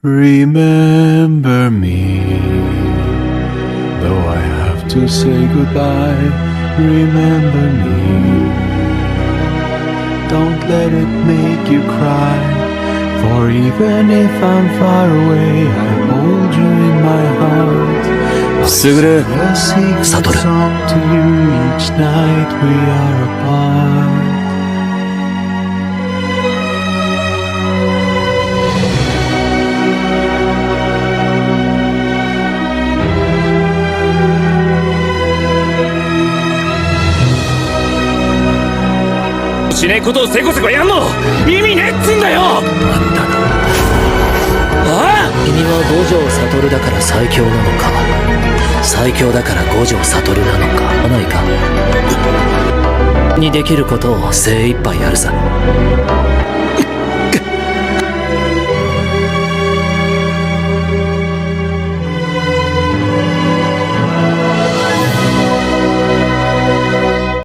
Remember me, though I have to say goodbye. Remember me, don't let it make you cry. For even if I'm far away, I hold you in my heart. すぐる、 I'll sing a 悟る。 song to you each night we are apart. しねえことをせこせこやんの意味ねえっつんだよ。あんたな、ああ、君は五条悟だから最強なのか、最強だから五条悟なのか、ないかにできることを精一杯やるさ。